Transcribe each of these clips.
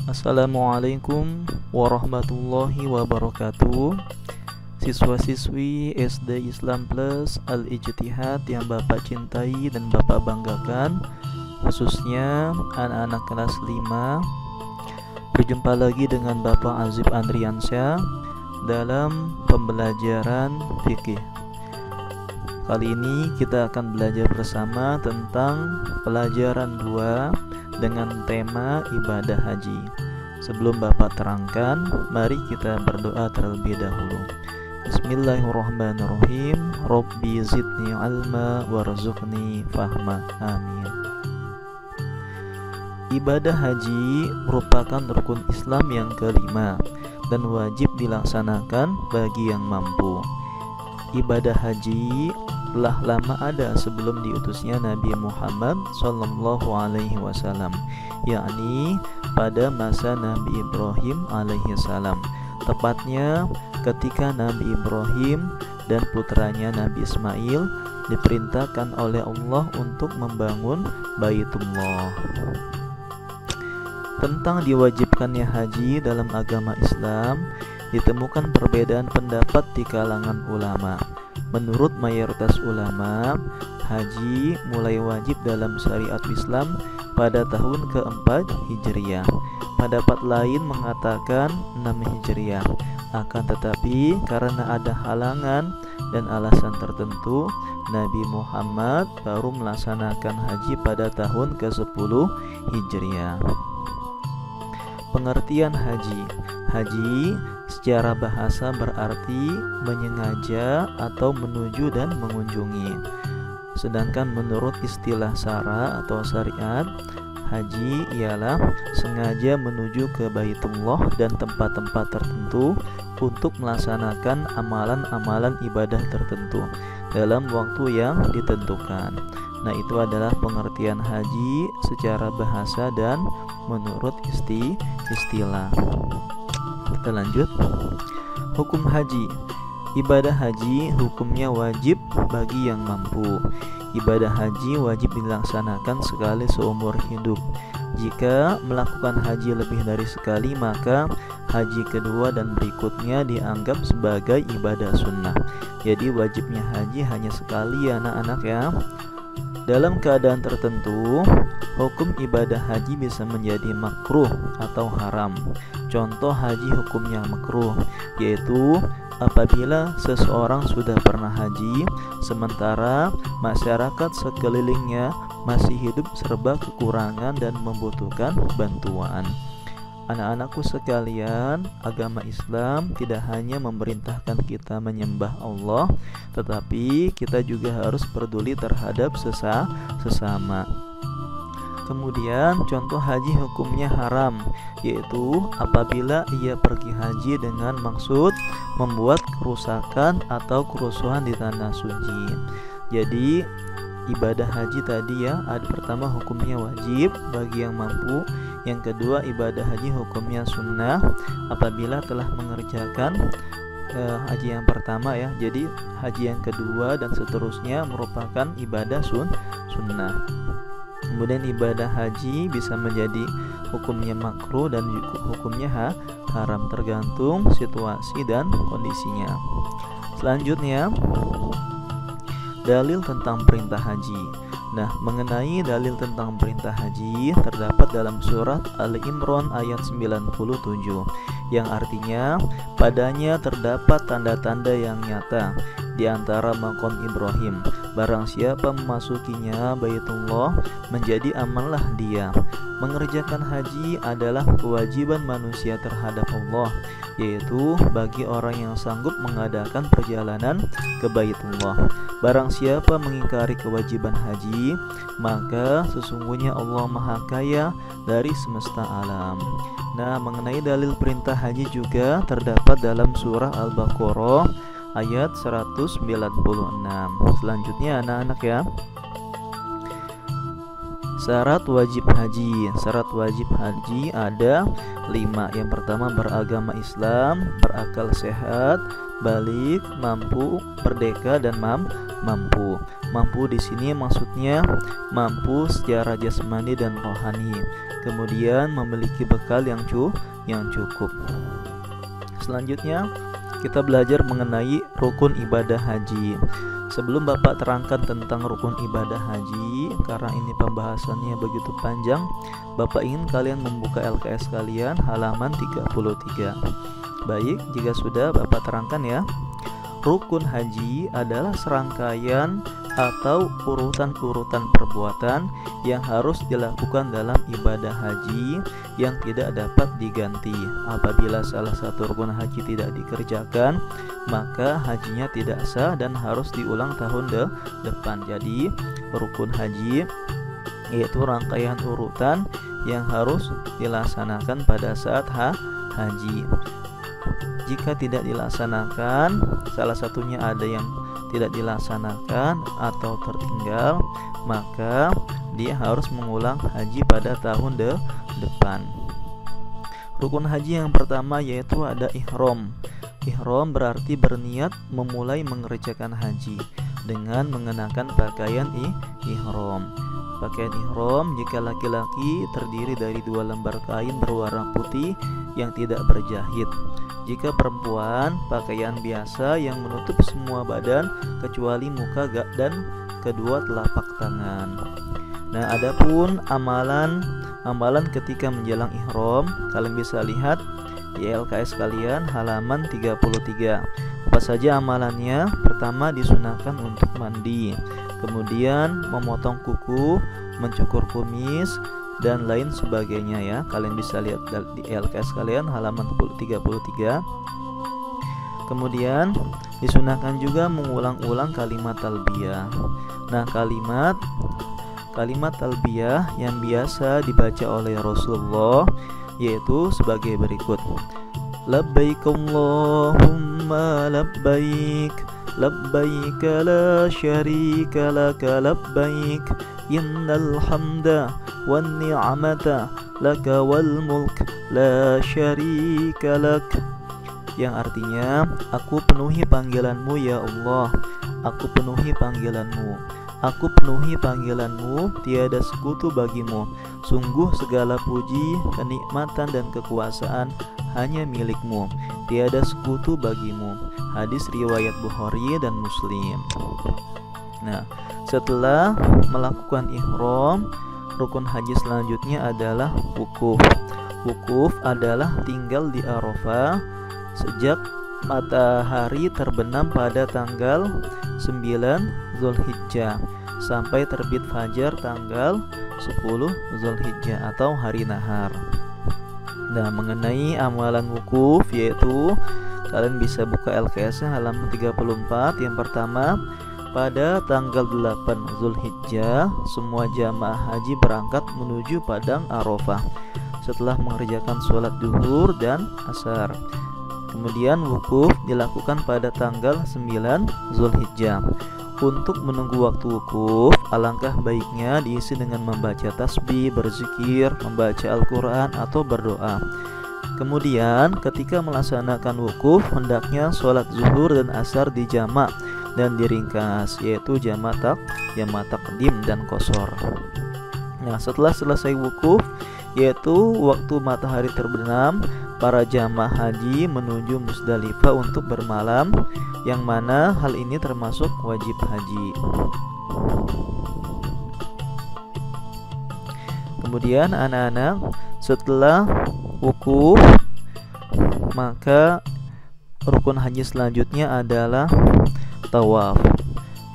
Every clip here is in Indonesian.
Assalamualaikum warahmatullahi wabarakatuh. Siswa-siswi SD Islam Plus Al-Ijtihad yang Bapak cintai dan Bapak banggakan, khususnya anak-anak kelas 5. Berjumpa lagi dengan Bapak Azib Andriansyah dalam pembelajaran fikih. Kali ini kita akan belajar bersama tentang pelajaran 2 dengan tema ibadah haji. Sebelum Bapak terangkan, mari kita berdoa terlebih dahulu. Bismillahirrahmanirrahim. Rabbi zidni ilma warzuqni fahma. Amin. Ibadah haji merupakan rukun Islam yang kelima dan wajib dilaksanakan bagi yang mampu. Ibadah haji telah lama ada sebelum diutusnya Nabi Muhammad SAW, yakni pada masa Nabi Ibrahim alaihissalam. Tepatnya ketika Nabi Ibrahim dan putranya Nabi Ismail diperintahkan oleh Allah untuk membangun Baitullah. Tentang diwajibkannya haji dalam agama Islam, ditemukan perbedaan pendapat di kalangan ulama. Menurut mayoritas ulama, haji mulai wajib dalam syariat Islam pada tahun keempat Hijriah. Pendapat lain mengatakan 6 Hijriah. Akan tetapi karena ada halangan dan alasan tertentu, Nabi Muhammad baru melaksanakan haji pada tahun ke-10 Hijriah. Pengertian haji. Haji secara bahasa berarti menyengaja atau menuju dan mengunjungi. Sedangkan menurut istilah syara atau syariat, haji ialah sengaja menuju ke Baitullah dan tempat-tempat tertentu untuk melaksanakan amalan-amalan ibadah tertentu dalam waktu yang ditentukan. Nah, itu adalah pengertian haji secara bahasa dan menurut istilah. Kita lanjut. Hukum haji. Ibadah haji hukumnya wajib bagi yang mampu. Ibadah haji wajib dilaksanakan sekali seumur hidup. Jika melakukan haji lebih dari sekali, maka haji kedua dan berikutnya dianggap sebagai ibadah sunnah. Jadi wajibnya haji hanya sekali ya anak-anak ya. Dalam keadaan tertentu, hukum ibadah haji bisa menjadi makruh atau haram. Contoh haji hukumnya makruh, yaitu apabila seseorang sudah pernah haji, sementara masyarakat sekelilingnya masih hidup serba kekurangan dan membutuhkan bantuan. Anak-anakku sekalian, agama Islam tidak hanya memerintahkan kita menyembah Allah, tetapi kita juga harus peduli terhadap sesama. Kemudian contoh haji hukumnya haram, yaitu apabila ia pergi haji dengan maksud membuat kerusakan atau kerusuhan di tanah suci. Jadi ibadah haji tadi ya, ada pertama hukumnya wajib bagi yang mampu. Yang kedua, ibadah haji hukumnya sunnah apabila telah mengerjakan haji yang pertama ya. Jadi haji yang kedua dan seterusnya merupakan ibadah sunnah. Kemudian ibadah haji bisa menjadi hukumnya makruh dan hukumnya haram, tergantung situasi dan kondisinya. Selanjutnya, dalil tentang perintah haji. Nah, mengenai dalil tentang perintah haji terdapat dalam surat Al-Imran ayat 97, yang artinya padanya terdapat tanda-tanda yang nyata di antara maqam Ibrahim. Barang siapa memasukinya Baitullah, menjadi amanlah dia. Mengerjakan haji adalah kewajiban manusia terhadap Allah, yaitu bagi orang yang sanggup mengadakan perjalanan ke Baitullah. Barang siapa mengingkari kewajiban haji, maka sesungguhnya Allah Maha Kaya dari semesta alam. Nah, mengenai dalil perintah haji juga terdapat dalam surah Al-Baqarah ayat 196. Selanjutnya anak-anak ya. Syarat wajib haji. Syarat wajib haji ada 5. Yang pertama, beragama Islam, berakal sehat, balik, mampu, merdeka, dan mampu. Mampu di sini maksudnya mampu secara jasmani dan rohani. kemudian memiliki bekal yang cukup. Selanjutnya kita belajar mengenai rukun ibadah haji. Sebelum Bapak terangkan tentang rukun ibadah haji, karena ini pembahasannya begitu panjang, Bapak ingin kalian membuka LKS kalian halaman 33. Baik, jika sudah Bapak terangkan ya. Rukun haji adalah serangkaian atau urutan-urutan perbuatan yang harus dilakukan dalam ibadah haji yang tidak dapat diganti. Apabila salah satu rukun haji tidak dikerjakan, maka hajinya tidak sah dan harus diulang tahun depan. Jadi rukun haji yaitu rangkaian urutan yang harus dilaksanakan pada saat haji. Jika tidak dilaksanakan, salah satunya ada yang tidak dilaksanakan atau tertinggal, maka dia harus mengulang haji pada tahun depan. Rukun haji yang pertama yaitu ada ihram. Ihram berarti berniat memulai mengerjakan haji dengan mengenakan pakaian ihram. Pakaian ihram jika laki-laki terdiri dari 2 lembar kain berwarna putih yang tidak berjahit. Jika perempuan, pakaian biasa yang menutup semua badan kecuali muka dan kedua telapak tangan. Nah, adapun amalan ketika menjelang ihram, kalian bisa lihat di LKS kalian halaman 33. Apa saja amalannya? Pertama, disunahkan untuk mandi, kemudian memotong kuku, mencukur kumis, dan lain sebagainya ya. Kalian bisa lihat di LKS kalian halaman 33. Kemudian disunahkan juga mengulang-ulang kalimat talbiyah. Nah, kalimat talbiyah yang biasa dibaca oleh Rasulullah yaitu sebagai berikut. Labbaik Allahumma labbaik, labbaik la syarika laka labbaik, innal hamda wan ni'mata laka wal mulk la syarika lak. Yang artinya, aku penuhi panggilanmu ya Allah, aku penuhi panggilanmu, aku penuhi panggilanmu, tiada sekutu bagimu. Sungguh segala puji, kenikmatan dan kekuasaan hanya milikmu, tiada sekutu bagimu. Hadis riwayat Bukhari dan Muslim. Nah, setelah melakukan ihram, rukun haji selanjutnya adalah wukuf. Wukuf adalah tinggal di Arafah sejak matahari terbenam pada tanggal 9 Zulhijjah sampai terbit fajar tanggal 10 Zulhijjah atau hari nahar. Nah, mengenai amalan wukuf yaitu kalian bisa buka LKS-nya halaman 34. Yang pertama, pada tanggal 8 Zulhijjah semua jamaah haji berangkat menuju padang Arafah setelah mengerjakan sholat duhur dan asar. Kemudian wukuf dilakukan pada tanggal 9 Zulhijjah. Untuk menunggu waktu wukuf, alangkah baiknya diisi dengan membaca tasbih, berzikir, membaca Al-Quran atau berdoa. Kemudian ketika melaksanakan wukuf, hendaknya sholat zuhur dan asar dijamak dan diringkas, yaitu jamak takdim dan qashar. Nah, setelah selesai wukuf, yaitu waktu matahari terbenam, para jamaah haji menuju Musdalifah untuk bermalam, yang mana hal ini termasuk wajib haji. Kemudian anak-anak, setelah wukuf, maka rukun haji selanjutnya adalah tawaf.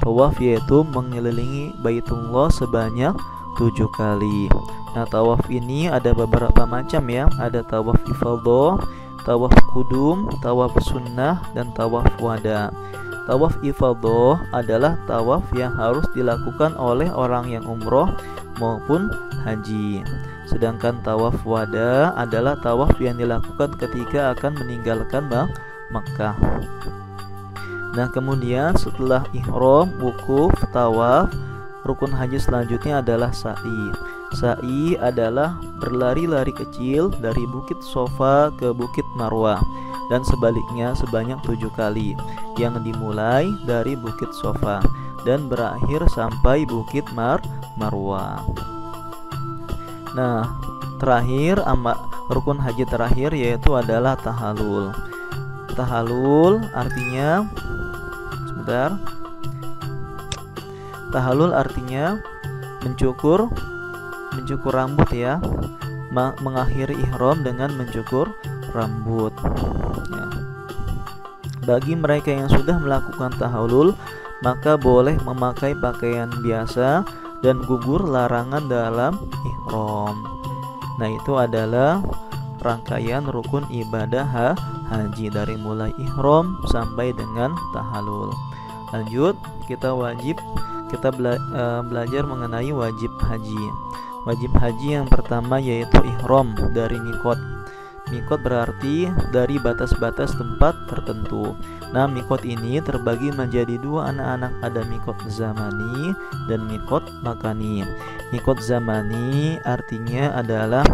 Tawaf yaitu mengelilingi Baitullah sebanyak 7 kali. Nah, tawaf ini ada beberapa macam ya. Ada tawaf ifadah, tawaf kudum, tawaf sunnah, dan tawaf wada. Tawaf ifadah adalah tawaf yang harus dilakukan oleh orang yang umroh maupun haji. Sedangkan tawaf wada adalah tawaf yang dilakukan ketika akan meninggalkan Makkah. Nah, kemudian setelah ihram, wukuf, tawaf, rukun haji selanjutnya adalah sa'i. Sa'i adalah berlari-lari kecil dari Bukit Sofa ke Bukit Marwah dan sebaliknya sebanyak 7 kali, yang dimulai dari Bukit Sofa dan berakhir sampai Bukit Marwah. Nah, terakhir, rukun haji terakhir yaitu adalah tahalul. Tahalul artinya Tahalul artinya mencukur rambut ya, mengakhiri ihram dengan mencukur rambut ya. Bagi mereka yang sudah melakukan tahalul, maka boleh memakai pakaian biasa dan gugur larangan dalam ihram. Nah, itu adalah rangkaian rukun ibadah haji dari mulai ihram sampai dengan tahalul. Lanjut, kita belajar mengenai wajib haji. Wajib haji yang pertama yaitu ihram dari mikot. Mikot berarti dari batas-batas tempat tertentu. Nah, mikot ini terbagi menjadi dua anak-anak, ada mikot zamani dan mikot makani. Mikot zamani artinya adalah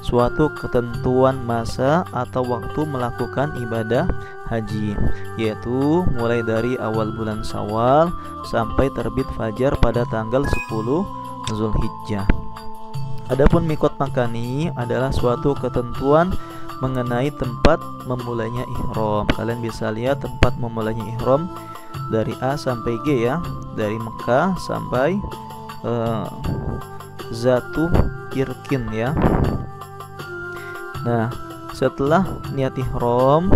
suatu ketentuan masa atau waktu melakukan ibadah haji, yaitu mulai dari awal bulan Syawal sampai terbit fajar pada tanggal 10 Zulhijjah. Adapun mikot makani adalah suatu ketentuan mengenai tempat memulainya ihram. Kalian bisa lihat tempat memulainya ihram dari A sampai G ya, dari Mekah sampai Zatu Irkin ya. Nah, setelah niat ihram,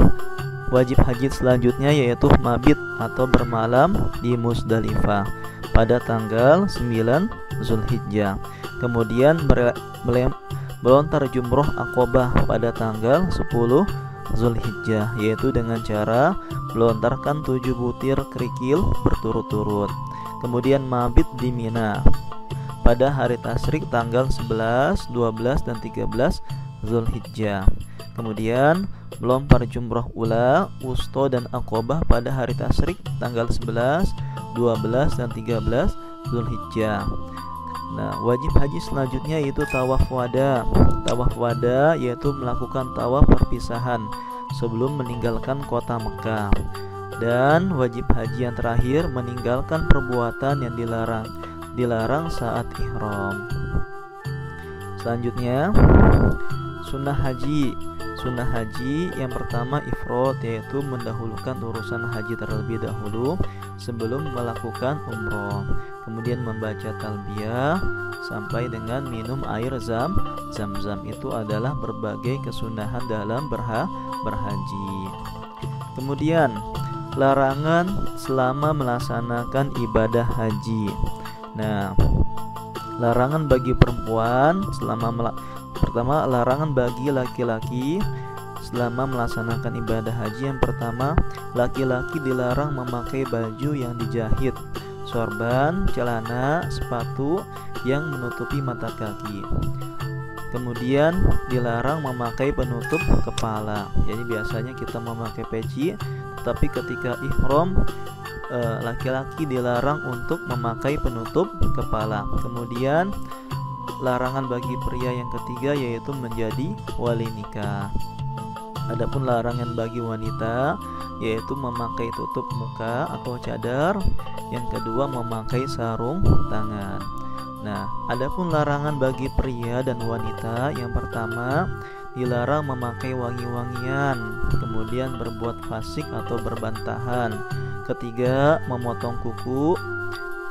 wajib haji selanjutnya yaitu mabit atau bermalam di Musdalifah pada tanggal 9 Zulhijjah. Kemudian melontar jumroh Aqobah pada tanggal 10 Zulhijjah, yaitu dengan cara melontarkan 7 butir kerikil berturut-turut. Kemudian mabit di Mina pada hari tasyrik tanggal 11, 12, dan 13 Zulhijjah. Kemudian melempar jumroh ula, wusto, dan Aqobah pada hari tasyrik tanggal 11, 12, dan 13 Zulhijjah. Nah, wajib haji selanjutnya yaitu tawaf wada. Tawaf wada yaitu melakukan tawaf perpisahan sebelum meninggalkan kota Mekah. Dan wajib haji yang terakhir meninggalkan perbuatan yang dilarang saat ihram. Selanjutnya sunnah haji. Sunnah haji yang pertama ifrad, yaitu mendahulukan urusan haji terlebih dahulu sebelum melakukan umroh. Kemudian membaca talbiyah sampai dengan minum air zam-zam. Itu adalah berbagai kesunahan dalam berhaji. Kemudian larangan selama melaksanakan ibadah haji. Nah, larangan bagi perempuan pertama, larangan bagi laki-laki selama melaksanakan ibadah haji. Yang pertama, laki-laki dilarang memakai baju yang dijahit, sorban, celana, sepatu yang menutupi mata kaki. Kemudian dilarang memakai penutup kepala. Jadi biasanya kita memakai peci, tetapi ketika ihram laki-laki dilarang untuk memakai penutup kepala. Kemudian larangan bagi pria yang ketiga yaitu menjadi wali nikah. Adapun larangan bagi wanita yaitu memakai tutup muka atau cadar. Yang kedua, memakai sarung tangan. Nah, adapun larangan bagi pria dan wanita, yang pertama dilarang memakai wangi-wangian, kemudian berbuat fasik atau berbantahan. Ketiga, memotong kuku,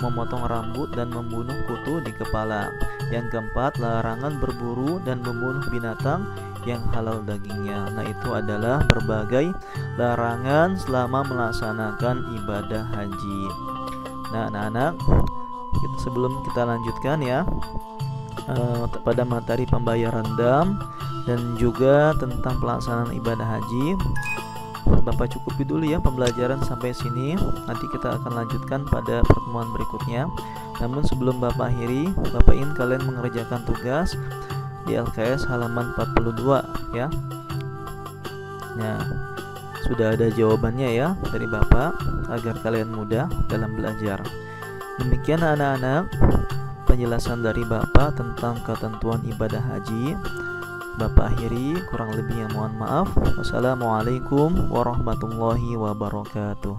memotong rambut, dan membunuh kutu di kepala. Yang keempat, larangan berburu dan membunuh binatang yang halal dagingnya. Nah, itu adalah berbagai larangan selama melaksanakan ibadah haji. Nah, anak-anak, sebelum kita lanjutkan ya pada materi pembayaran dam dan juga tentang pelaksanaan ibadah haji, Bapak cukupi dulu ya pembelajaran sampai sini. Nanti kita akan lanjutkan pada pertemuan berikutnya. Namun sebelum Bapak akhiri, Bapak ingin kalian mengerjakan tugas di LKS halaman 42 ya. Nah, sudah ada jawabannya ya dari Bapak agar kalian mudah dalam belajar. Demikian anak-anak penjelasan dari Bapak tentang ketentuan ibadah haji. Bapak akhiri, kurang lebihnya mohon maaf. Wassalamualaikum warahmatullahi wabarakatuh.